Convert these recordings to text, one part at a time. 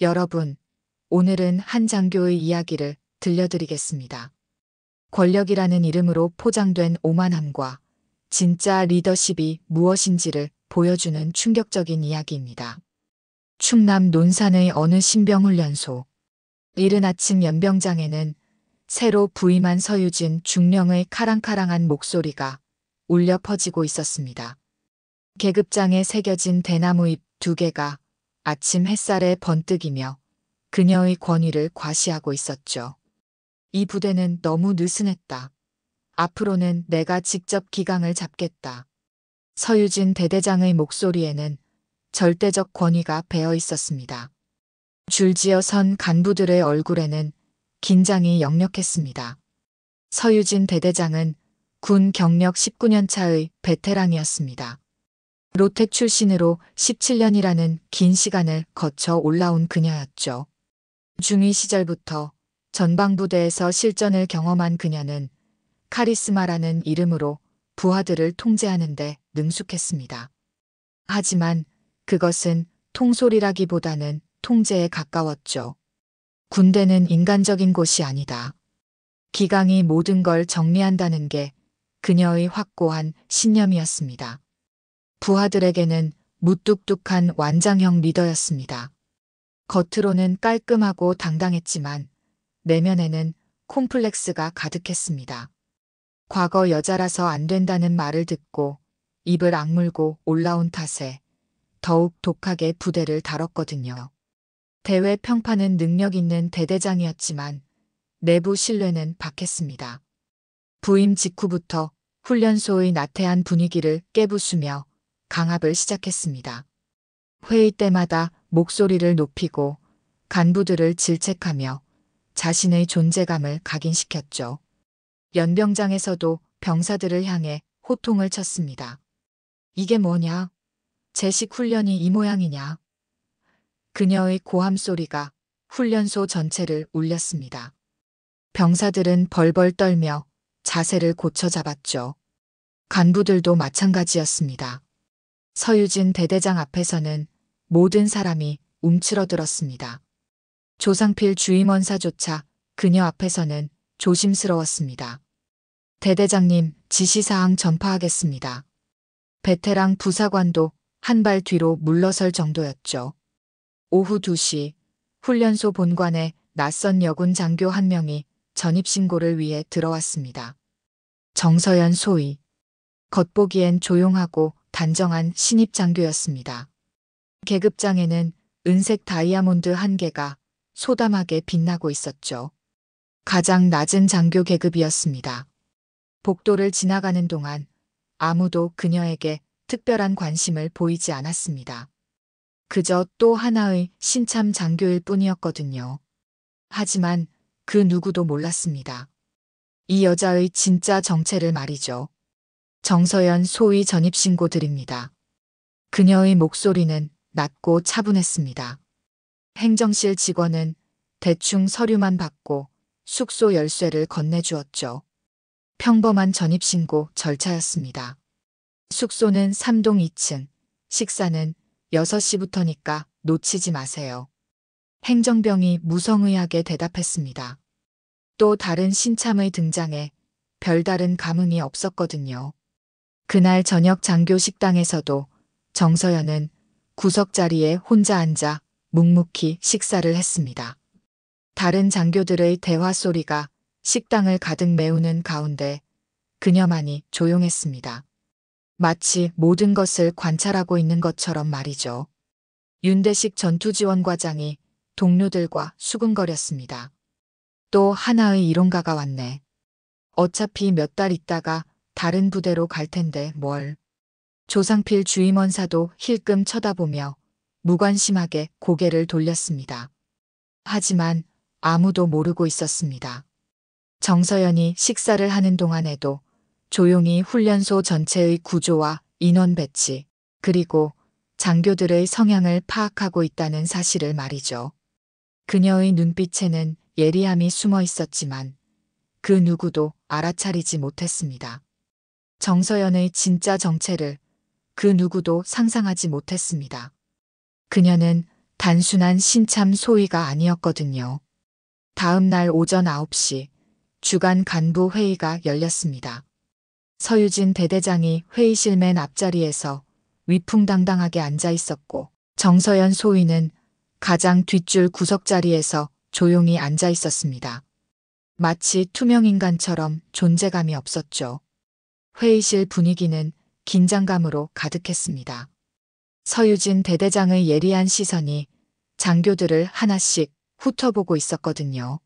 여러분, 오늘은 한 장교의 이야기를 들려드리겠습니다. 권력이라는 이름으로 포장된 오만함과 진짜 리더십이 무엇인지를 보여주는 충격적인 이야기입니다. 충남 논산의 어느 신병훈련소. 이른 아침 연병장에는 새로 부임한 서유진 중령의 카랑카랑한 목소리가 울려 퍼지고 있었습니다. 계급장에 새겨진 대나무 잎 2개가 아침 햇살에 번뜩이며 그녀의 권위를 과시하고 있었죠. 이 부대는 너무 느슨했다. 앞으로는 내가 직접 기강을 잡겠다. 서유진 대대장의 목소리에는 절대적 권위가 배어 있었습니다. 줄지어 선 간부들의 얼굴에는 긴장이 역력했습니다. 서유진 대대장은 군 경력 19년 차의 베테랑이었습니다. 로텍 출신으로 17년이라는 긴 시간을 거쳐 올라온 그녀였죠. 중위 시절부터 전방부대에서 실전을 경험한 그녀는 카리스마라는 이름으로 부하들을 통제하는 데 능숙했습니다. 하지만 그것은 통솔이라기보다는 통제에 가까웠죠. 군대는 인간적인 곳이 아니다. 기강이 모든 걸 정리한다는 게 그녀의 확고한 신념이었습니다. 부하들에게는 무뚝뚝한 완장형 리더였습니다. 겉으로는 깔끔하고 당당했지만 내면에는 콤플렉스가 가득했습니다. 과거 여자라서 안 된다는 말을 듣고 입을 악물고 올라온 탓에 더욱 독하게 부대를 다뤘거든요. 대외 평판은 능력 있는 대대장이었지만 내부 신뢰는 박했습니다. 부임 직후부터 훈련소의 나태한 분위기를 깨부수며 강압을 시작했습니다. 회의 때마다 목소리를 높이고 간부들을 질책하며 자신의 존재감을 각인시켰죠. 연병장에서도 병사들을 향해 호통을 쳤습니다. 이게 뭐냐? 제식 훈련이 이 모양이냐? 그녀의 고함 소리가 훈련소 전체를 울렸습니다. 병사들은 벌벌 떨며 자세를 고쳐 잡았죠. 간부들도 마찬가지였습니다. 서유진 대대장 앞에서는 모든 사람이 움츠러들었습니다. 조상필 주임원사조차 그녀 앞에서는 조심스러웠습니다. 대대장님, 지시사항 전파하겠습니다. 베테랑 부사관도 한 발 뒤로 물러설 정도였죠. 오후 2시 훈련소 본관에 낯선 여군 장교 한 명이 전입신고를 위해 들어왔습니다. 정서연 소위. 겉보기엔 조용하고 단정한 신입 장교였습니다. 계급장에는 은색 다이아몬드 1개가 소담하게 빛나고 있었죠. 가장 낮은 장교 계급이었습니다. 복도를 지나가는 동안 아무도 그녀에게 특별한 관심을 보이지 않았습니다. 그저 또 하나의 신참 장교일 뿐이었거든요. 하지만 그 누구도 몰랐습니다. 이 여자의 진짜 정체를 말이죠. 정서연 소위 전입신고 드립니다. 그녀의 목소리는 낮고 차분했습니다. 행정실 직원은 대충 서류만 받고 숙소 열쇠를 건네주었죠. 평범한 전입신고 절차였습니다. 숙소는 3동 2층, 식사는 6시부터니까 놓치지 마세요. 행정병이 무성의하게 대답했습니다. 또 다른 신참의 등장에 별다른 감흥이 없었거든요. 그날 저녁 장교 식당에서도 정서연은 구석자리에 혼자 앉아 묵묵히 식사를 했습니다. 다른 장교들의 대화 소리가 식당을 가득 메우는 가운데 그녀만이 조용했습니다. 마치 모든 것을 관찰하고 있는 것처럼 말이죠. 윤대식 전투지원과장이 동료들과 수근거렸습니다. 또 하나의 이론가가 왔네. 어차피 몇 달 있다가 다른 부대로 갈 텐데 뭘. 조상필 주임원사도 힐끔 쳐다보며 무관심하게 고개를 돌렸습니다. 하지만 아무도 모르고 있었습니다. 정서연이 식사를 하는 동안에도 조용히 훈련소 전체의 구조와 인원 배치, 그리고 장교들의 성향을 파악하고 있다는 사실을 말이죠. 그녀의 눈빛에는 예리함이 숨어 있었지만 그 누구도 알아차리지 못했습니다. 정서연의 진짜 정체를 그 누구도 상상하지 못했습니다. 그녀는 단순한 신참 소위가 아니었거든요. 다음 날 오전 9시 주간 간부 회의가 열렸습니다. 서유진 대대장이 회의실 맨 앞자리에서 위풍당당하게 앉아 있었고 정서연 소위는 가장 뒷줄 구석자리에서 조용히 앉아 있었습니다. 마치 투명인간처럼 존재감이 없었죠. 회의실 분위기는 긴장감으로 가득했습니다. 서유진 대대장의 예리한 시선이 장교들을 하나씩 훑어보고 있었거든요.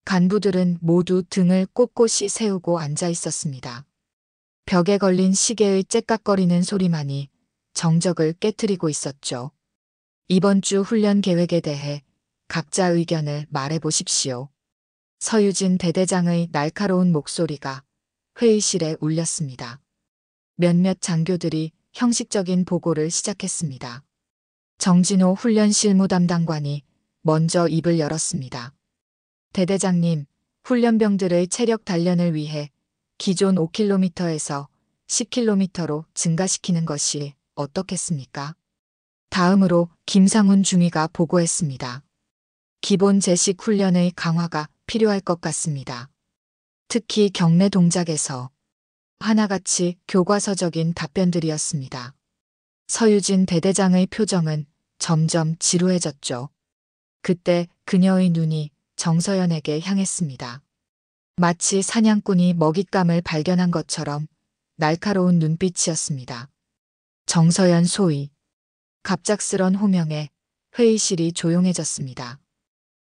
간부들은 모두 등을 꼿꼿이 세우고 앉아 있었습니다. 벽에 걸린 시계의 째깍거리는 소리만이 정적을 깨트리고 있었죠. 이번 주 훈련 계획에 대해 각자 의견을 말해보십시오. 서유진 대대장의 날카로운 목소리가 회의실에 울렸습니다. 몇몇 장교들이 형식적인 보고를 시작했습니다. 정진호 훈련 실무 담당관이 먼저 입을 열었습니다. 대대장님, 훈련병들의 체력 단련을 위해 기존 5km에서 10km로 증가시키는 것이 어떻겠습니까? 다음으로 김상훈 중위가 보고했습니다. 기본 제식 훈련의 강화가 필요할 것 같습니다. 특히 경례 동작에서 하나같이 교과서적인 답변들이었습니다. 서유진 대대장의 표정은 점점 지루해졌죠. 그때 그녀의 눈이 정서연에게 향했습니다. 마치 사냥꾼이 먹잇감을 발견한 것처럼 날카로운 눈빛이었습니다. 정서연 소위. 갑작스런 호명에 회의실이 조용해졌습니다.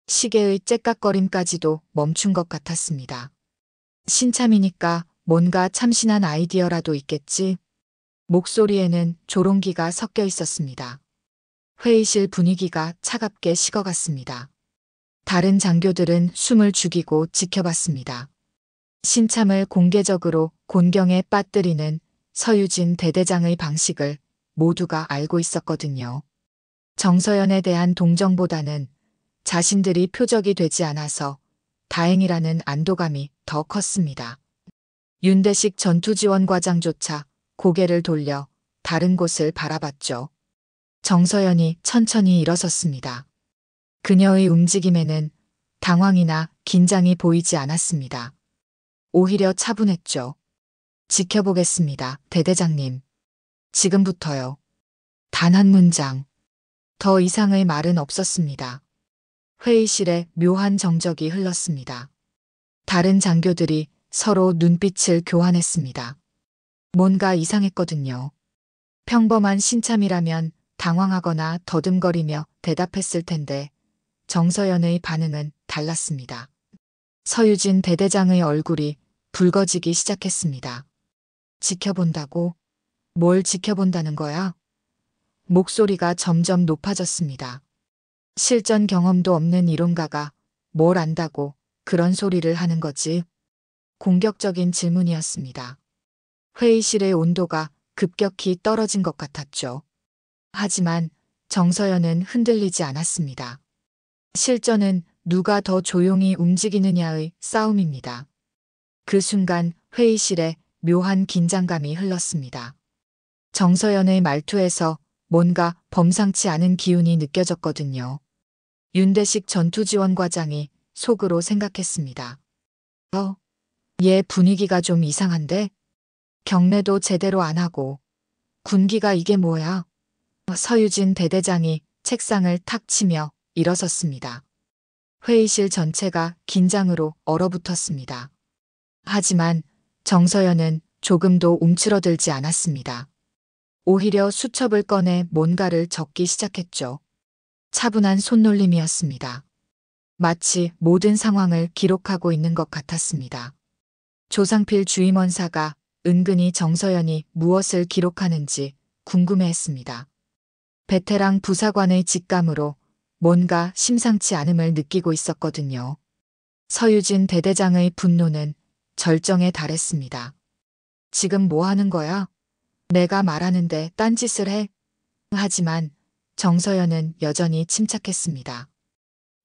시계의 째깍거림까지도 멈춘 것 같았습니다. 신참이니까 뭔가 참신한 아이디어라도 있겠지? 목소리에는 조롱기가 섞여 있었습니다. 회의실 분위기가 차갑게 식어갔습니다. 다른 장교들은 숨을 죽이고 지켜봤습니다. 신참을 공개적으로 곤경에 빠뜨리는 서유진 대대장의 방식을 모두가 알고 있었거든요. 정서연에 대한 동정보다는 자신들이 표적이 되지 않아서 다행이라는 안도감이 더 컸습니다. 윤대식 전투지원과장조차 고개를 돌려 다른 곳을 바라봤죠. 정서연이 천천히 일어섰습니다. 그녀의 움직임에는 당황이나 긴장이 보이지 않았습니다. 오히려 차분했죠. 지켜보겠습니다, 대대장님. 지금부터요. 단 한 문장. 더 이상의 말은 없었습니다. 회의실에 묘한 정적이 흘렀습니다. 다른 장교들이 서로 눈빛을 교환했습니다. 뭔가 이상했거든요. 평범한 신참이라면 당황하거나 더듬거리며 대답했을 텐데 정서연의 반응은 달랐습니다. 서유진 대대장의 얼굴이 붉어지기 시작했습니다. 지켜본다고? 뭘 지켜본다는 거야? 목소리가 점점 높아졌습니다. 실전 경험도 없는 이론가가 뭘 안다고 그런 소리를 하는 거지? 공격적인 질문이었습니다. 회의실의 온도가 급격히 떨어진 것 같았죠. 하지만 정서연은 흔들리지 않았습니다. 실전은 누가 더 조용히 움직이느냐의 싸움입니다. 그 순간 회의실에 묘한 긴장감이 흘렀습니다. 정서연의 말투에서 뭔가 범상치 않은 기운이 느껴졌거든요. 윤대식 전투지원과장이 속으로 생각했습니다. 얘 분위기가 좀 이상한데? 경례도 제대로 안 하고 군기가 이게 뭐야? 서유진 대대장이 책상을 탁 치며 일어섰습니다. 회의실 전체가 긴장으로 얼어붙었습니다. 하지만 정서연은 조금도 움츠러들지 않았습니다. 오히려 수첩을 꺼내 뭔가를 적기 시작했죠. 차분한 손놀림이었습니다. 마치 모든 상황을 기록하고 있는 것 같았습니다. 조상필 주임원사가 은근히 정서연이 무엇을 기록하는지 궁금해했습니다. 베테랑 부사관의 직감으로 뭔가 심상치 않음을 느끼고 있었거든요. 서유진 대대장의 분노는 절정에 달했습니다. 지금 뭐 하는 거야? 내가 말하는데 딴짓을 해? 하지만 정서연은 여전히 침착했습니다.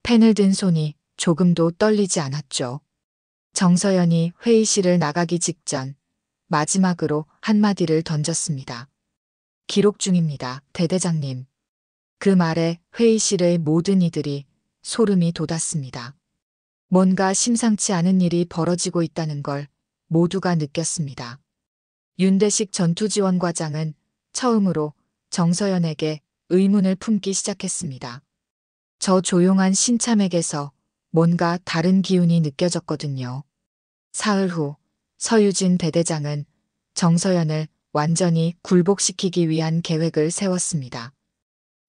펜을 든 손이 조금도 떨리지 않았죠. 정서연이 회의실을 나가기 직전 마지막으로 한마디를 던졌습니다. 기록 중입니다, 대대장님. 그 말에 회의실의 모든 이들이 소름이 돋았습니다. 뭔가 심상치 않은 일이 벌어지고 있다는 걸 모두가 느꼈습니다. 윤대식 전투지원과장은 처음으로 정서연에게 의문을 품기 시작했습니다. 저 조용한 신참에게서 뭔가 다른 기운이 느껴졌거든요. 사흘 후 서유진 대대장은 정서연을 완전히 굴복시키기 위한 계획을 세웠습니다.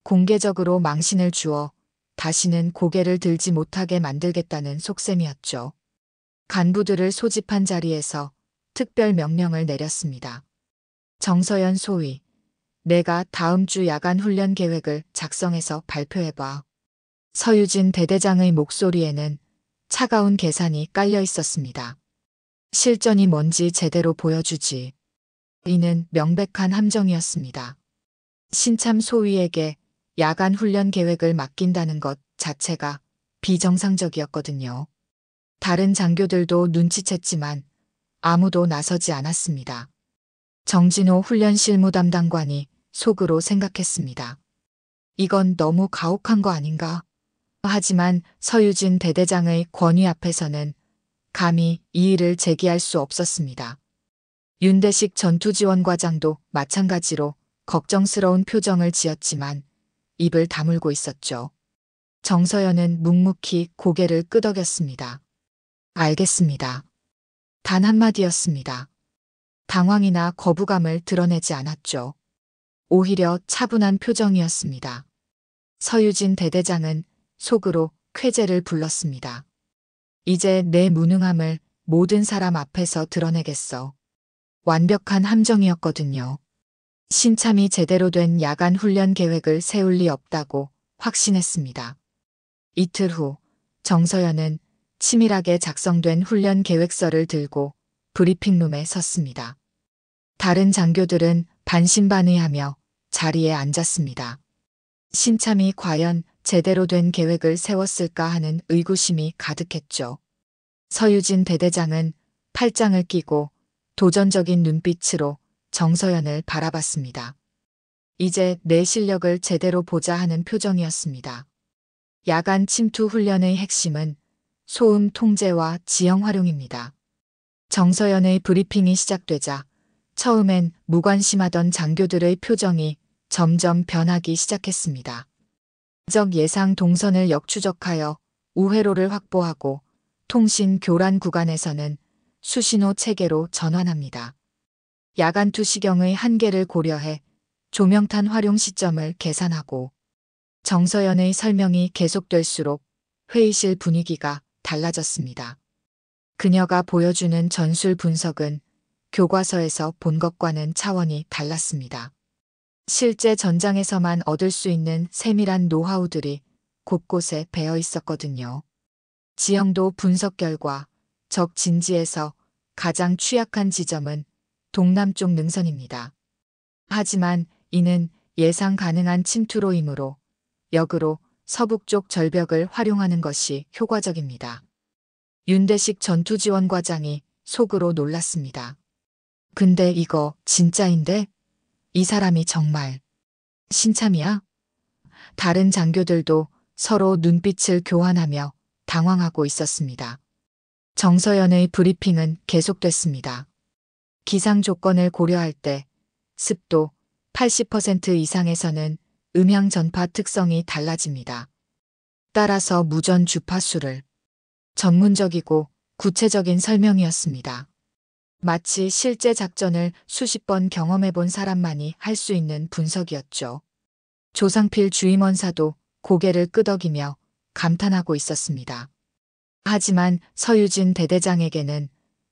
공개적으로 망신을 주어 다시는 고개를 들지 못하게 만들겠다는 속셈이었죠. 간부들을 소집한 자리에서 특별 명령을 내렸습니다. 정서연 소위, 내가 다음 주 야간 훈련 계획을 작성해서 발표해봐. 서유진 대대장의 목소리에는 차가운 계산이 깔려 있었습니다. 실전이 뭔지 제대로 보여주지. 이는 명백한 함정이었습니다. 신참 소위에게 야간 훈련 계획을 맡긴다는 것 자체가 비정상적이었거든요. 다른 장교들도 눈치챘지만 아무도 나서지 않았습니다. 정진호 훈련 실무 담당관이 속으로 생각했습니다. 이건 너무 가혹한 거 아닌가? 하지만 서유진 대대장의 권위 앞에서는 감히 이의를 제기할 수 없었습니다. 윤대식 전투지원과장도 마찬가지로 걱정스러운 표정을 지었지만 입을 다물고 있었죠. 정서연은 묵묵히 고개를 끄덕였습니다. 알겠습니다. 단 한마디였습니다. 당황이나 거부감을 드러내지 않았죠. 오히려 차분한 표정이었습니다. 서유진 대대장은 속으로 쾌재를 불렀습니다. 이제 내 무능함을 모든 사람 앞에서 드러내겠어. 완벽한 함정이었거든요. 신참이 제대로 된 야간 훈련 계획을 세울 리 없다고 확신했습니다. 이틀 후 정서연은 치밀하게 작성된 훈련 계획서를 들고 브리핑룸에 섰습니다. 다른 장교들은 반신반의하며 자리에 앉았습니다. 신참이 과연 제대로 된 계획을 세웠을까 하는 의구심이 가득했죠. 서유진 대대장은 팔짱을 끼고 도전적인 눈빛으로 정서연을 바라봤습니다. 이제 내 실력을 제대로 보자 하는 표정이었습니다. 야간 침투 훈련의 핵심은 소음 통제와 지형 활용입니다. 정서연의 브리핑이 시작되자 처음엔 무관심하던 장교들의 표정이 점점 변하기 시작했습니다. 적 예상 동선을 역추적하여 우회로를 확보하고 통신 교란 구간에서는 수신호 체계로 전환합니다. 야간 투시경의 한계를 고려해 조명탄 활용 시점을 계산하고 정서연의 설명이 계속될수록 회의실 분위기가 달라졌습니다. 그녀가 보여주는 전술 분석은 교과서에서 본 것과는 차원이 달랐습니다. 실제 전장에서만 얻을 수 있는 세밀한 노하우들이 곳곳에 배어 있었거든요. 지형도 분석 결과 적 진지에서 가장 취약한 지점은 동남쪽 능선입니다. 하지만 이는 예상 가능한 침투로이므로 역으로 서북쪽 절벽을 활용하는 것이 효과적입니다. 윤대식 전투지원과장이 속으로 놀랐습니다. 근데 이거 진짜인데? 이 사람이 정말 신참이야? 다른 장교들도 서로 눈빛을 교환하며 당황하고 있었습니다. 정서연의 브리핑은 계속됐습니다. 기상 조건을 고려할 때 습도 80% 이상에서는 음향 전파 특성이 달라집니다. 따라서 무전 주파수를 전문적이고 구체적인 설명이었습니다. 마치 실제 작전을 수십 번 경험해 본 사람만이 할 수 있는 분석이었죠. 조상필 주임원사도 고개를 끄덕이며 감탄하고 있었습니다. 하지만 서유진 대대장에게는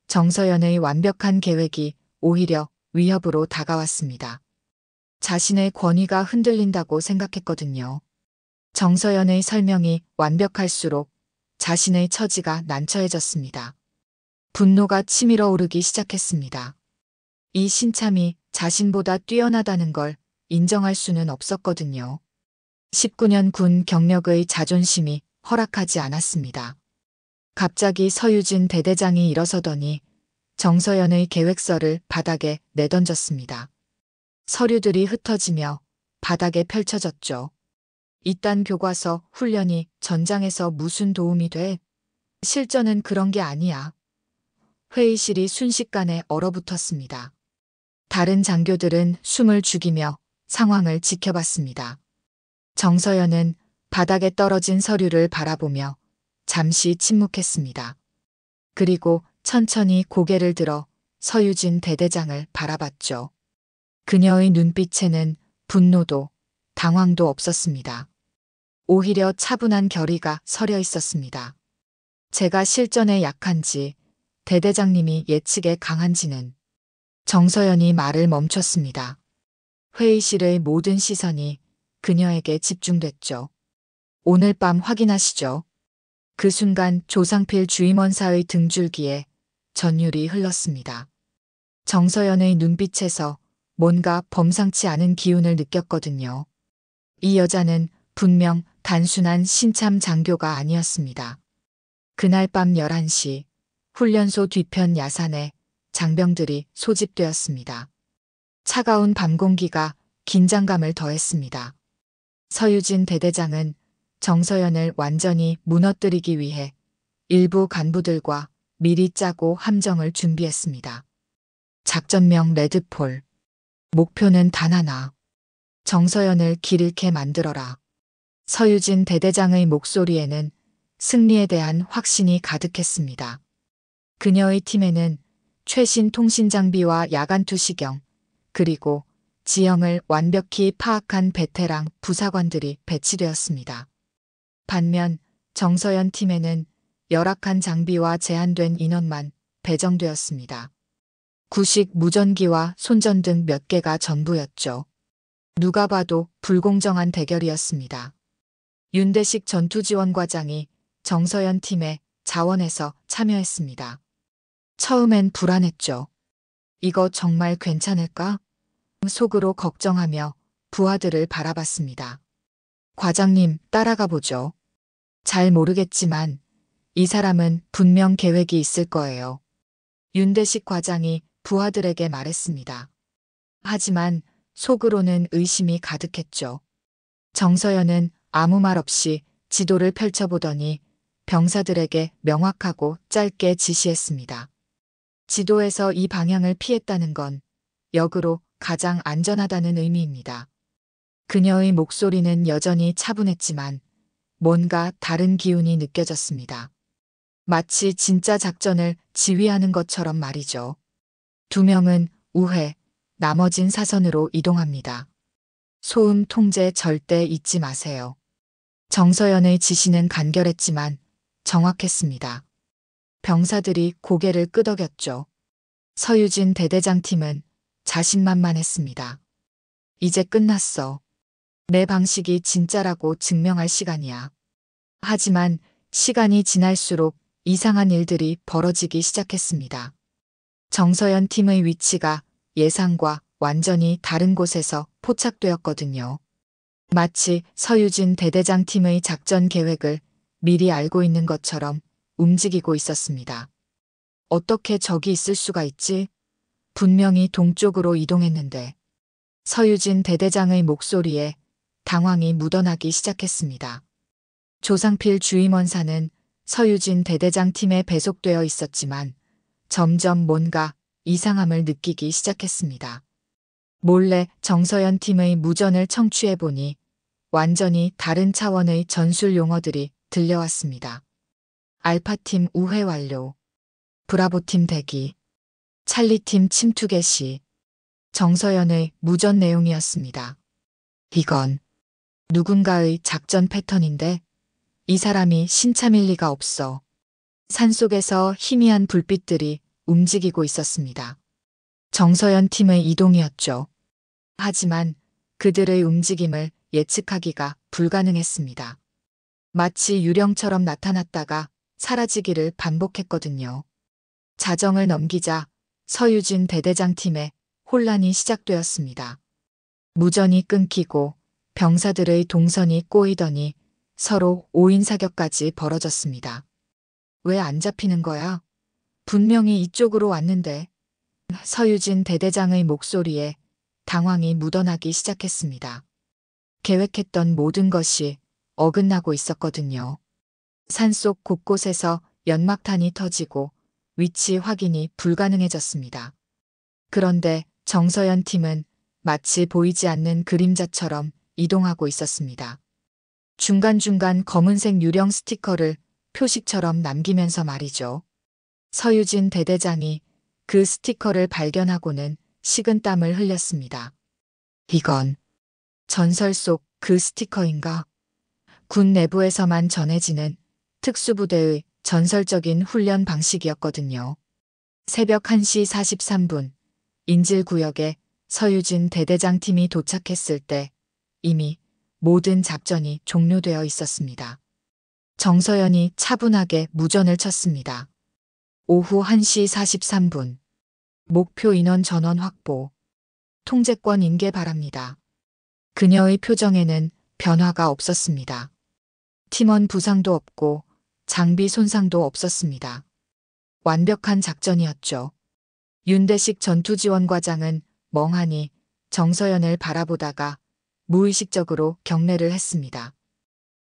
정서연의 완벽한 계획이 오히려 위협으로 다가왔습니다. 자신의 권위가 흔들린다고 생각했거든요. 정서연의 설명이 완벽할수록 자신의 처지가 난처해졌습니다. 분노가 치밀어 오르기 시작했습니다. 이 신참이 자신보다 뛰어나다는 걸 인정할 수는 없었거든요. 19년 군 경력의 자존심이 허락하지 않았습니다. 갑자기 서유진 대대장이 일어서더니 정서연의 계획서를 바닥에 내던졌습니다. 서류들이 흩어지며 바닥에 펼쳐졌죠. 이딴 교과서, 훈련이 전장에서 무슨 도움이 돼? 실전은 그런 게 아니야. 회의실이 순식간에 얼어붙었습니다. 다른 장교들은 숨을 죽이며 상황을 지켜봤습니다. 정서연은 바닥에 떨어진 서류를 바라보며 잠시 침묵했습니다. 그리고 천천히 고개를 들어 서유진 대대장을 바라봤죠. 그녀의 눈빛에는 분노도 당황도 없었습니다. 오히려 차분한 결의가 서려 있었습니다. 제가 실전에 약한지, 대대장님이 예측에 강한지는. 정서연이 말을 멈췄습니다. 회의실의 모든 시선이 그녀에게 집중됐죠. 오늘 밤 확인하시죠. 그 순간 조상필 주임원사의 등줄기에 전율이 흘렀습니다. 정서연의 눈빛에서 뭔가 범상치 않은 기운을 느꼈거든요. 이 여자는 분명 단순한 신참 장교가 아니었습니다. 그날 밤 11시 훈련소 뒤편 야산에 장병들이 소집되었습니다. 차가운 밤 공기가 긴장감을 더했습니다. 서유진 대대장은 정서연을 완전히 무너뜨리기 위해 일부 간부들과 미리 짜고 함정을 준비했습니다. 작전명 레드폴. 목표는 단 하나. 정서연을 길 잃게 만들어라. 서유진 대대장의 목소리에는 승리에 대한 확신이 가득했습니다. 그녀의 팀에는 최신 통신 장비와 야간 투시경, 그리고 지형을 완벽히 파악한 베테랑 부사관들이 배치되었습니다. 반면 정서연 팀에는 열악한 장비와 제한된 인원만 배정되었습니다. 구식 무전기와 손전등 몇 개가 전부였죠. 누가 봐도 불공정한 대결이었습니다. 윤대식 전투지원과장이 정서연 팀의 자원에서 참여했습니다. 처음엔 불안했죠. 이거 정말 괜찮을까? 속으로 걱정하며 부하들을 바라봤습니다. 과장님, 따라가 보죠. 잘 모르겠지만 이 사람은 분명 계획이 있을 거예요. 윤대식 과장이 부하들에게 말했습니다. 하지만 속으로는 의심이 가득했죠. 정서연은 아무 말 없이 지도를 펼쳐보더니 병사들에게 명확하고 짧게 지시했습니다. 지도에서 이 방향을 피했다는 건 역으로 가장 안전하다는 의미입니다. 그녀의 목소리는 여전히 차분했지만 뭔가 다른 기운이 느껴졌습니다. 마치 진짜 작전을 지휘하는 것처럼 말이죠. 두 명은 우회, 나머진 사선으로 이동합니다. 소음 통제 절대 잊지 마세요. 정서연의 지시는 간결했지만 정확했습니다. 병사들이 고개를 끄덕였죠. 서유진 대대장 팀은 자신만만했습니다. 이제 끝났어. 내 방식이 진짜라고 증명할 시간이야. 하지만 시간이 지날수록 이상한 일들이 벌어지기 시작했습니다. 정서연 팀의 위치가 예상과 완전히 다른 곳에서 포착되었거든요. 마치 서유진 대대장 팀의 작전 계획을 미리 알고 있는 것처럼 움직이고 있었습니다. 어떻게 저기 있을 수가 있지? 분명히 동쪽으로 이동했는데. 서유진 대대장의 목소리에 당황이 묻어나기 시작했습니다. 조상필 주임원사는 서유진 대대장 팀에 배속되어 있었지만 점점 뭔가 이상함을 느끼기 시작했습니다. 몰래 정서연 팀의 무전을 청취해보니 완전히 다른 차원의 전술 용어들이 들려왔습니다. 알파팀 우회 완료. 브라보팀 대기. 찰리팀 침투 개시. 정서연의 무전 내용이었습니다. 이건 누군가의 작전 패턴인데 이 사람이 신참일 리가 없어. 산속에서 희미한 불빛들이 움직이고 있었습니다. 정서연 팀의 이동이었죠. 하지만 그들의 움직임을 예측하기가 불가능했습니다. 마치 유령처럼 나타났다가 사라지기를 반복했거든요. 자정을 넘기자 서유진 대대장 팀에 혼란이 시작되었습니다. 무전이 끊기고 병사들의 동선이 꼬이더니 서로 오인사격까지 벌어졌습니다. 왜 안 잡히는 거야? 분명히 이쪽으로 왔는데. 서유진 대대장의 목소리에 당황이 묻어나기 시작했습니다. 계획했던 모든 것이 어긋나고 있었거든요. 산속 곳곳에서 연막탄이 터지고 위치 확인이 불가능해졌습니다. 그런데 정서연 팀은 마치 보이지 않는 그림자처럼 이동하고 있었습니다. 중간중간 검은색 유령 스티커를 표식처럼 남기면서 말이죠. 서유진 대대장이 그 스티커를 발견하고는 식은땀을 흘렸습니다. 이건 전설 속 그 스티커인가? 군 내부에서만 전해지는 특수부대의 전설적인 훈련 방식이었거든요. 새벽 1시 43분 인질구역에 서유진 대대장 팀이 도착했을 때 이미 모든 작전이 종료되어 있었습니다. 정서연이 차분하게 무전을 쳤습니다. 오후 1시 43분. 목표 인원 전원 확보. 통제권 인계 바랍니다. 그녀의 표정에는 변화가 없었습니다. 팀원 부상도 없고 장비 손상도 없었습니다. 완벽한 작전이었죠. 윤대식 전투지원과장은 멍하니 정서연을 바라보다가 무의식적으로 경례를 했습니다.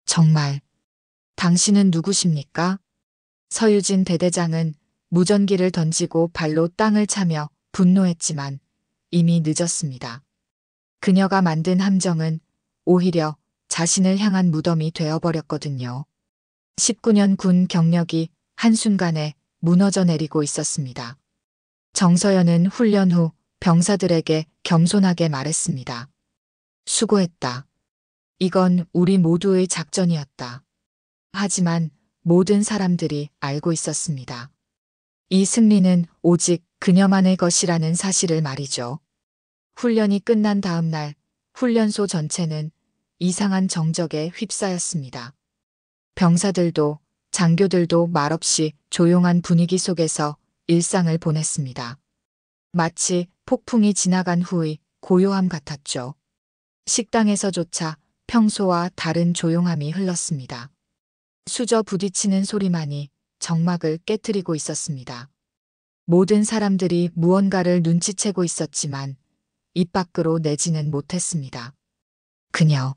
정말 당신은 누구십니까? 서유진 대대장은 무전기를 던지고 발로 땅을 차며 분노했지만 이미 늦었습니다. 그녀가 만든 함정은 오히려 자신을 향한 무덤이 되어버렸거든요. 19년 군 경력이 한순간에 무너져 내리고 있었습니다. 정서연은 훈련 후 병사들에게 겸손하게 말했습니다. 수고했다. 이건 우리 모두의 작전이었다. 하지만 모든 사람들이 알고 있었습니다. 이 승리는 오직 그녀만의 것이라는 사실을 말이죠. 훈련이 끝난 다음 날 훈련소 전체는 이상한 정적에 휩싸였습니다. 병사들도 장교들도 말없이 조용한 분위기 속에서 일상을 보냈습니다. 마치 폭풍이 지나간 후의 고요함 같았죠. 식당에서조차 평소와 다른 조용함이 흘렀습니다. 수저 부딪히는 소리만이 정막을 깨트리고 있었습니다. 모든 사람들이 무언가를 눈치채고 있었지만 입 밖으로 내지는 못했습니다. 그녀.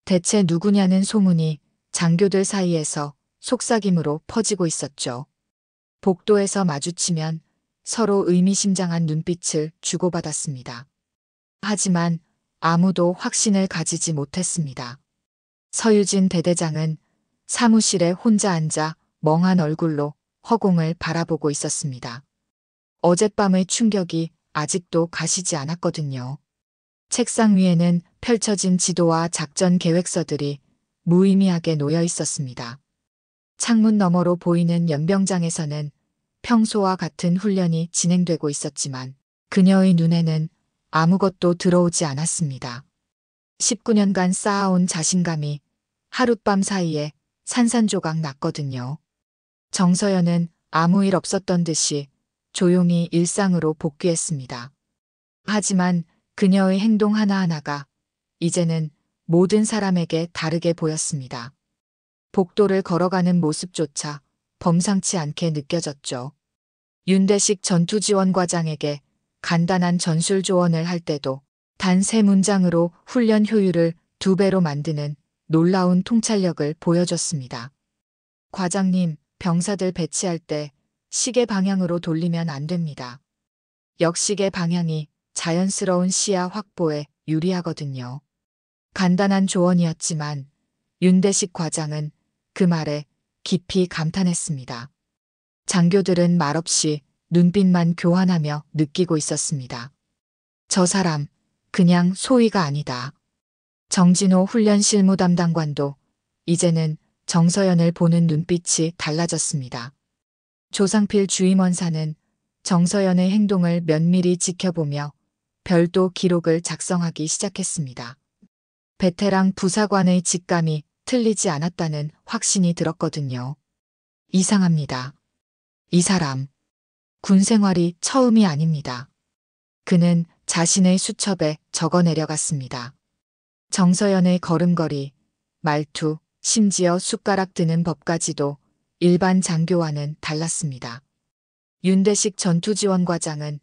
대체 누구냐는 소문이 장교들 사이에서 속삭임으로 퍼지고 있었죠. 복도에서 마주치면 서로 의미심장한 눈빛을 주고받았습니다. 하지만 아무도 확신을 가지지 못했습니다. 서유진 대대장은 사무실에 혼자 앉아 멍한 얼굴로 허공을 바라보고 있었습니다. 어젯밤의 충격이 아직도 가시지 않았거든요. 책상 위에는 펼쳐진 지도와 작전 계획서들이 무의미하게 놓여 있었습니다. 창문 너머로 보이는 연병장에서는 평소와 같은 훈련이 진행되고 있었지만 그녀의 눈에는 아무것도 들어오지 않았습니다. 19년간 쌓아온 자신감이 하룻밤 사이에 산산조각 났거든요. 정서연은 아무 일 없었던 듯이 조용히 일상으로 복귀했습니다. 하지만 그녀의 행동 하나하나가 이제는 모든 사람에게 다르게 보였습니다. 복도를 걸어가는 모습조차 범상치 않게 느껴졌죠. 윤대식 전투지원과장에게 간단한 전술 조언을 할 때도 단 3문장으로 훈련 효율을 2배로 만드는 놀라운 통찰력을 보여줬습니다. 과장님, 병사들 배치할 때 시계 방향으로 돌리면 안 됩니다. 역시계 방향이 자연스러운 시야 확보에 유리하거든요. 간단한 조언이었지만 윤대식 과장은 그 말에 깊이 감탄했습니다. 장교들은 말없이 눈빛만 교환하며 느끼고 있었습니다. 저 사람 그냥 소위가 아니다. 정진호 훈련 실무 담당관도 이제는 정서연을 보는 눈빛이 달라졌습니다. 조상필 주임원사는 정서연의 행동을 면밀히 지켜보며 별도 기록을 작성하기 시작했습니다. 베테랑 부사관의 직감이 틀리지 않았다는 확신이 들었거든요. 이상합니다. 이 사람, 군 생활이 처음이 아닙니다. 그는 자신의 수첩에 적어 내려갔습니다. 정서연의 걸음걸이, 말투, 심지어 숟가락 드는 법까지도 일반 장교와는 달랐습니다. 윤대식 전투지원과장은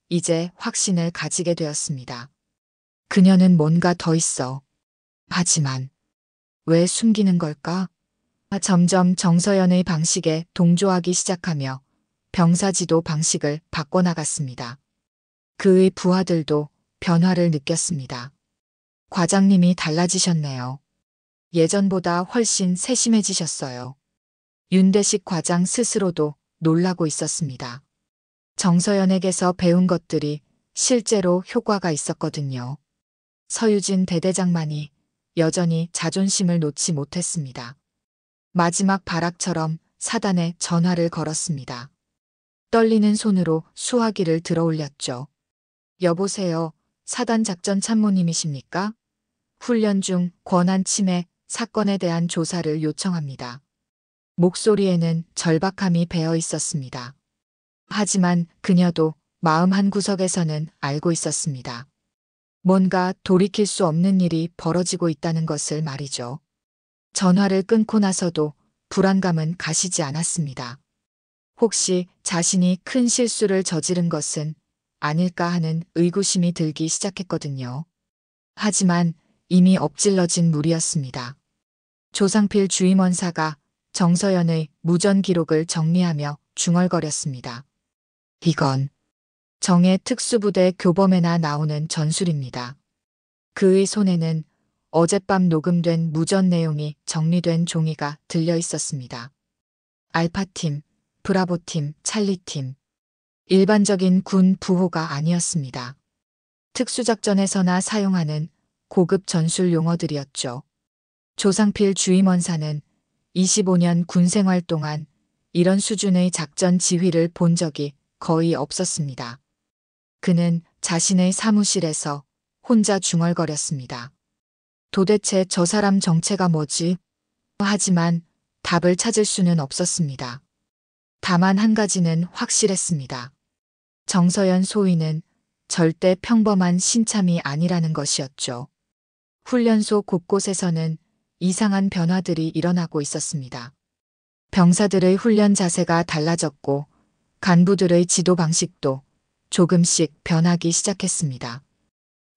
이제 확신을 가지게 되었습니다. 그녀는 뭔가 더 있어. 하지만 왜 숨기는 걸까? 점점 정서연의 방식에 동조하기 시작하며 병사지도 방식을 바꿔나갔습니다. 그의 부하들도 변화를 느꼈습니다. 과장님이 달라지셨네요. 예전보다 훨씬 세심해지셨어요. 윤대식 과장 스스로도 놀라고 있었습니다. 정서연에게서 배운 것들이 실제로 효과가 있었거든요. 서유진 대대장만이 여전히 자존심을 놓지 못했습니다. 마지막 발악처럼 사단에 전화를 걸었습니다. 떨리는 손으로 수화기를 들어 올렸죠. 여보세요. 사단 작전 참모님이십니까? 훈련 중 권한 침해 사건에 대한 조사를 요청합니다. 목소리에는 절박함이 배어 있었습니다. 하지만 그녀도 마음 한구석에서는 알고 있었습니다. 뭔가 돌이킬 수 없는 일이 벌어지고 있다는 것을 말이죠. 전화를 끊고 나서도 불안감은 가시지 않았습니다. 혹시 자신이 큰 실수를 저지른 것은 아닐까 하는 의구심이 들기 시작했거든요. 하지만 이미 엎질러진 물이었습니다. 조상필 주임원사가 정서연의 무전 기록을 정리하며 중얼거렸습니다. 이건 정예 특수부대 교범에나 나오는 전술입니다. 그의 손에는 어젯밤 녹음된 무전 내용이 정리된 종이가 들려 있었습니다. 알파팀, 브라보팀, 찰리팀. 일반적인 군 부호가 아니었습니다. 특수작전에서나 사용하는 고급 전술 용어들이었죠. 조상필 주임원사는 25년 군생활 동안 이런 수준의 작전 지휘를 본 적이 거의 없었습니다. 그는 자신의 사무실에서 혼자 중얼거렸습니다. 도대체 저 사람 정체가 뭐지? 하지만 답을 찾을 수는 없었습니다. 다만 한 가지는 확실했습니다. 정서연 소위는 절대 평범한 신참이 아니라는 것이었죠. 훈련소 곳곳에서는 이상한 변화들이 일어나고 있었습니다. 병사들의 훈련 자세가 달라졌고 간부들의 지도 방식도 조금씩 변하기 시작했습니다.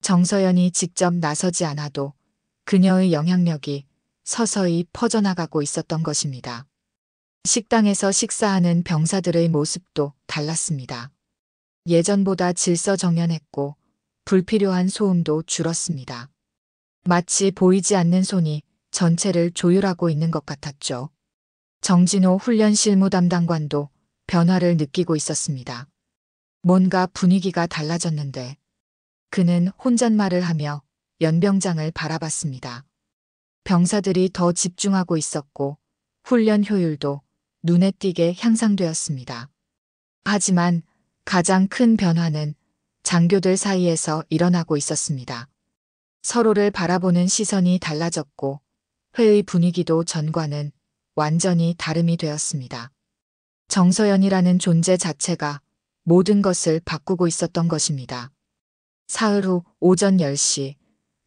정서연이 직접 나서지 않아도 그녀의 영향력이 서서히 퍼져나가고 있었던 것입니다. 식당에서 식사하는 병사들의 모습도 달랐습니다. 예전보다 질서정연했고 불필요한 소음도 줄었습니다. 마치 보이지 않는 손이 전체를 조율하고 있는 것 같았죠. 정진호 훈련 실무 담당관도 변화를 느끼고 있었습니다. 뭔가 분위기가 달라졌는데 그는 혼잣말을 하며 연병장을 바라봤습니다. 병사들이 더 집중하고 있었고 훈련 효율도 눈에 띄게 향상되었습니다. 하지만 가장 큰 변화는 장교들 사이에서 일어나고 있었습니다. 서로를 바라보는 시선이 달라졌고 회의 분위기도 전과는 완전히 다름이 되었습니다. 정서연이라는 존재 자체가 모든 것을 바꾸고 있었던 것입니다. 사흘 후 오전 10시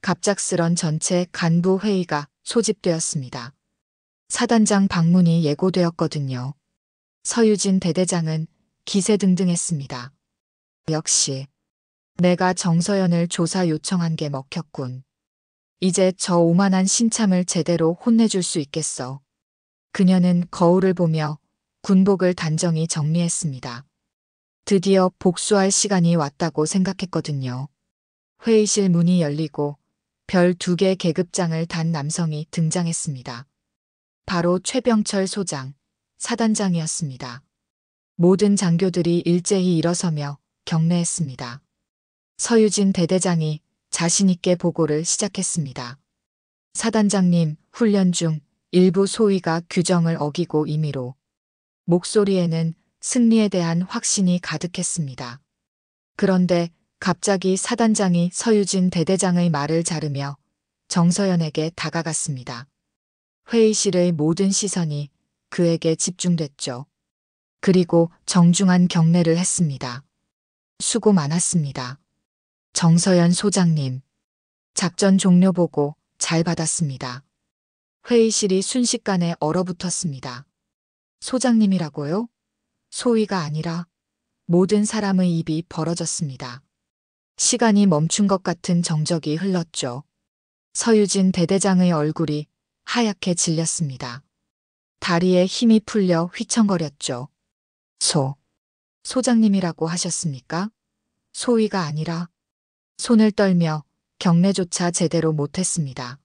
갑작스런 전체 간부 회의가 소집되었습니다. 사단장 방문이 예고되었거든요. 서유진 대대장은 기세등등했습니다. 역시 내가 정서연을 조사 요청한 게 먹혔군. 이제 저 오만한 신참을 제대로 혼내줄 수 있겠어. 그녀는 거울을 보며 군복을 단정히 정리했습니다. 드디어 복수할 시간이 왔다고 생각했거든요. 회의실 문이 열리고 별 2개 계급장을 단 남성이 등장했습니다. 바로 최병철 소장, 사단장이었습니다. 모든 장교들이 일제히 일어서며 경례했습니다. 서유진 대대장이 자신있게 보고를 시작했습니다. 사단장님, 훈련 중 일부 소위가 규정을 어기고 임의로. 목소리에는 승리에 대한 확신이 가득했습니다. 그런데 갑자기 사단장이 서유진 대대장의 말을 자르며 정서연에게 다가갔습니다. 회의실의 모든 시선이 그에게 집중됐죠. 그리고 정중한 경례를 했습니다. 수고 많았습니다. 정서연 소장님. 작전 종료 보고 잘 받았습니다. 회의실이 순식간에 얼어붙었습니다. 소장님이라고요? 소위가 아니라 모든 사람의 입이 벌어졌습니다. 시간이 멈춘 것 같은 정적이 흘렀죠. 서유진 대대장의 얼굴이 하얗게 질렸습니다. 다리에 힘이 풀려 휘청거렸죠. 소장님이라고 하셨습니까? 소위가 아니라 손을 떨며 경례조차 제대로 못했습니다.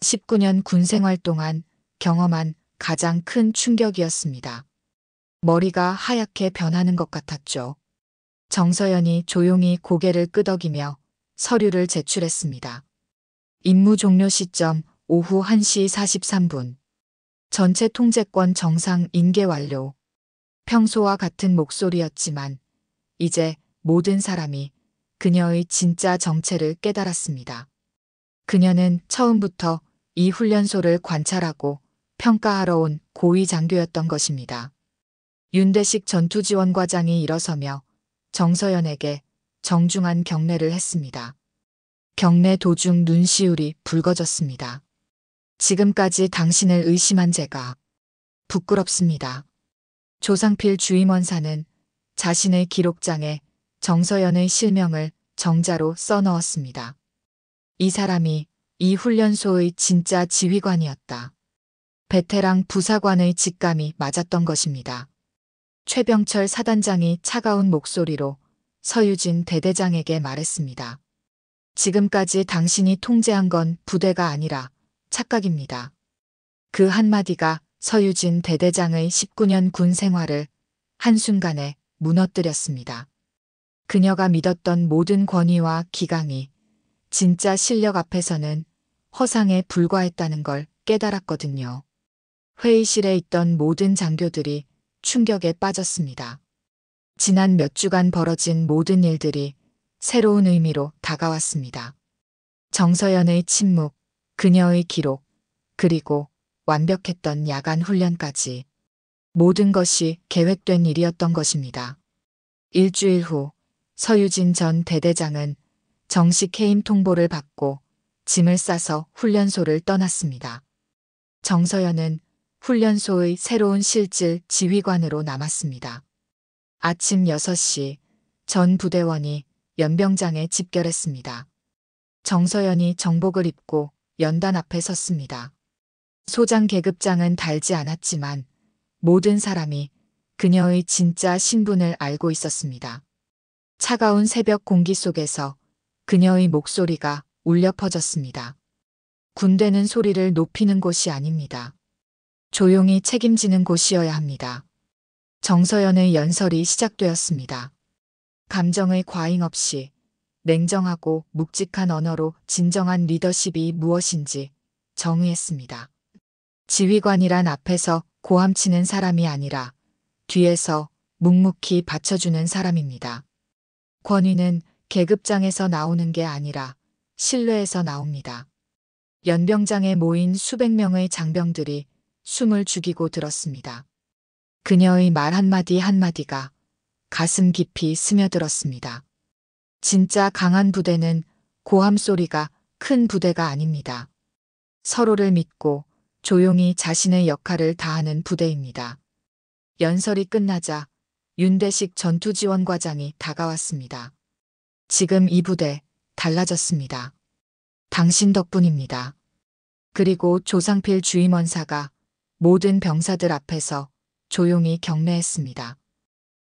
19년 군 생활 동안 경험한 가장 큰 충격이었습니다. 머리가 하얗게 변하는 것 같았죠. 정서연이 조용히 고개를 끄덕이며 서류를 제출했습니다. 임무 종료 시점 오후 1시 43분. 전체 통제권 정상 인계 완료. 평소와 같은 목소리였지만 이제 모든 사람이 그녀의 진짜 정체를 깨달았습니다. 그녀는 처음부터 이 훈련소를 관찰하고 평가하러 온 고위 장교였던 것입니다. 윤대식 전투지원과장이 일어서며 정서연에게 정중한 경례를 했습니다. 경례 도중 눈시울이 붉어졌습니다. 지금까지 당신을 의심한 제가 부끄럽습니다. 조상필 주임원사는 자신의 기록장에 정서연의 실명을 정자로 써넣었습니다. 이 사람이 이 훈련소의 진짜 지휘관이었다. 베테랑 부사관의 직감이 맞았던 것입니다. 최병철 사단장이 차가운 목소리로 서유진 대대장에게 말했습니다. 지금까지 당신이 통제한 건 부대가 아니라 착각입니다. 그 한마디가 서유진 대대장의 19년 군 생활을 한순간에 무너뜨렸습니다. 그녀가 믿었던 모든 권위와 기강이 진짜 실력 앞에서는 허상에 불과했다는 걸 깨달았거든요. 회의실에 있던 모든 장교들이 충격에 빠졌습니다. 지난 몇 주간 벌어진 모든 일들이 새로운 의미로 다가왔습니다. 정서연의 침묵, 그녀의 기록, 그리고 완벽했던 야간 훈련까지 모든 것이 계획된 일이었던 것입니다. 일주일 후 서유진 전 대대장은 정식 해임 통보를 받고 짐을 싸서 훈련소를 떠났습니다. 정서연은 훈련소의 새로운 실질 지휘관으로 남았습니다. 아침 6시 전 부대원이 연병장에 집결했습니다. 정서연이 정복을 입고 연단 앞에 섰습니다. 소장 계급장은 달지 않았지만 모든 사람이 그녀의 진짜 신분을 알고 있었습니다. 차가운 새벽 공기 속에서 그녀의 목소리가 울려 퍼졌습니다. 군대는 소리를 높이는 곳이 아닙니다. 조용히 책임지는 곳이어야 합니다. 정서연의 연설이 시작되었습니다. 감정의 과잉 없이 냉정하고 묵직한 언어로 진정한 리더십이 무엇인지 정의했습니다. 지휘관이란 앞에서 고함치는 사람이 아니라 뒤에서 묵묵히 받쳐주는 사람입니다. 권위는 계급장에서 나오는 게 아니라 신뢰에서 나옵니다. 연병장에 모인 수백 명의 장병들이 숨을 죽이고 들었습니다. 그녀의 말 한마디 한마디가 가슴 깊이 스며들었습니다. 진짜 강한 부대는 고함 소리가 큰 부대가 아닙니다. 서로를 믿고 조용히 자신의 역할을 다하는 부대입니다. 연설이 끝나자 윤대식 전투지원과장이 다가왔습니다. 지금 이 부대 달라졌습니다. 당신 덕분입니다. 그리고 조상필 주임원사가 모든 병사들 앞에서 조용히 경례했습니다.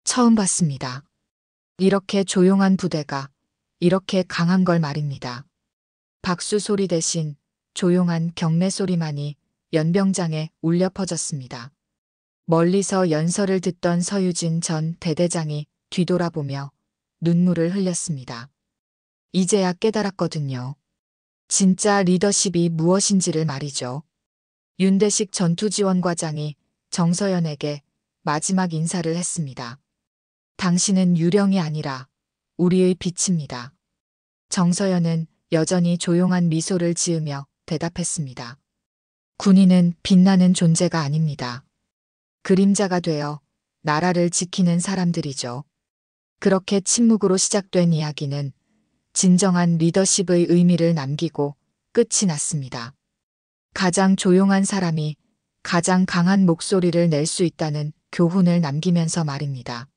처음 봤습니다. 이렇게 조용한 부대가 이렇게 강한 걸 말입니다. 박수 소리 대신 조용한 경례 소리만이 연병장에 울려 퍼졌습니다. 멀리서 연설을 듣던 서유진 전 대대장이 뒤돌아보며 눈물을 흘렸습니다. 이제야 깨달았거든요. 진짜 리더십이 무엇인지를 말이죠. 윤대식 전투지원과장이 정서연에게 마지막 인사를 했습니다. 당신은 유령이 아니라 우리의 빛입니다. 정서연은 여전히 조용한 미소를 지으며 대답했습니다. 군인은 빛나는 존재가 아닙니다. 그림자가 되어 나라를 지키는 사람들이죠. 그렇게 침묵으로 시작된 이야기는 진정한 리더십의 의미를 남기고 끝이 났습니다. 가장 조용한 사람이 가장 강한 목소리를 낼 수 있다는 교훈을 남기면서 말입니다.